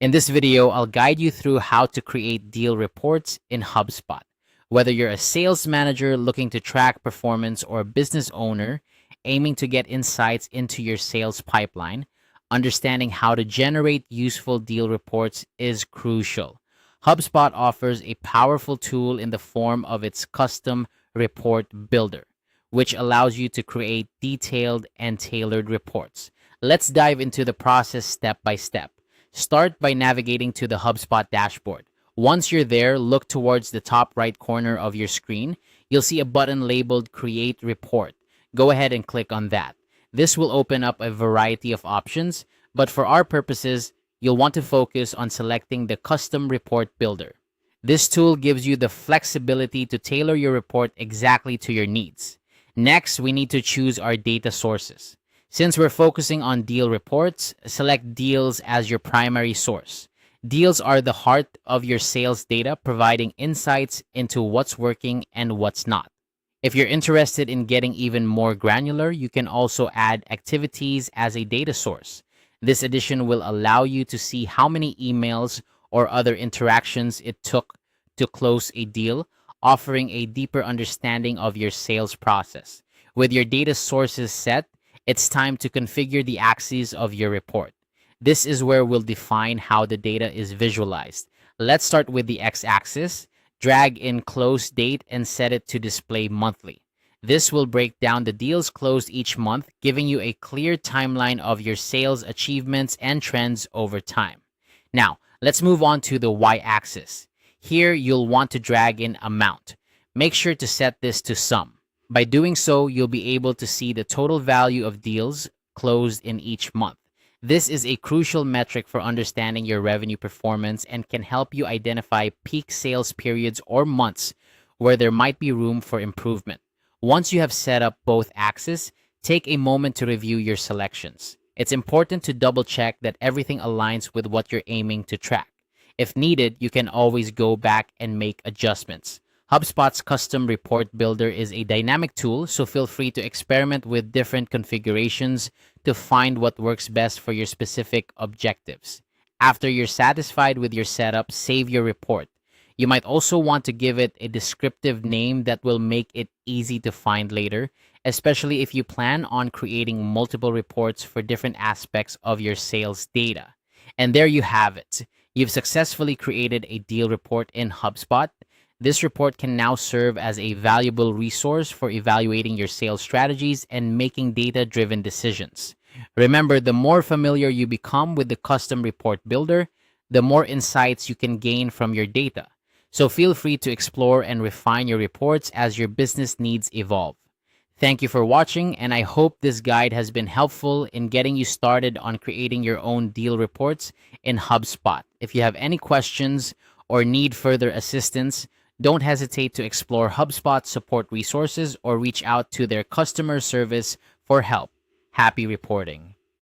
In this video, I'll guide you through how to create deal reports in HubSpot. Whether you're a sales manager looking to track performance or a business owner aiming to get insights into your sales pipeline, understanding how to generate useful deal reports is crucial. HubSpot offers a powerful tool in the form of its custom report builder, which allows you to create detailed and tailored reports. Let's dive into the process step by step. Start by navigating to the HubSpot dashboard. Once you're there, look towards the top right corner of your screen. You'll see a button labeled Create Report. Go ahead and click on that. This will open up a variety of options, but for our purposes, you'll want to focus on selecting the Custom Report Builder. This tool gives you the flexibility to tailor your report exactly to your needs. Next, we need to choose our data sources. Since we're focusing on deal reports, select deals as your primary source. Deals are the heart of your sales data, providing insights into what's working and what's not. If you're interested in getting even more granular, you can also add activities as a data source. This addition will allow you to see how many emails or other interactions it took to close a deal, offering a deeper understanding of your sales process. With your data sources set, it's time to configure the axes of your report. This is where we'll define how the data is visualized. Let's start with the x-axis. Drag in close date and set it to display monthly. This will break down the deals closed each month, giving you a clear timeline of your sales achievements and trends over time. Now, let's move on to the y-axis. Here, you'll want to drag in amount. Make sure to set this to sum. By doing so, you'll be able to see the total value of deals closed in each month. This is a crucial metric for understanding your revenue performance and can help you identify peak sales periods or months where there might be room for improvement. Once you have set up both axes, take a moment to review your selections. It's important to double check that everything aligns with what you're aiming to track. If needed, you can always go back and make adjustments. HubSpot's custom report builder is a dynamic tool, so feel free to experiment with different configurations to find what works best for your specific objectives. After you're satisfied with your setup, save your report. You might also want to give it a descriptive name that will make it easy to find later, especially if you plan on creating multiple reports for different aspects of your sales data. And there you have it. You've successfully created a deal report in HubSpot. This report can now serve as a valuable resource for evaluating your sales strategies and making data-driven decisions. Remember, the more familiar you become with the custom report builder, the more insights you can gain from your data. So feel free to explore and refine your reports as your business needs evolve. Thank you for watching, and I hope this guide has been helpful in getting you started on creating your own deal reports in HubSpot. If you have any questions or need further assistance, don't hesitate to explore HubSpot support resources or reach out to their customer service for help. Happy reporting.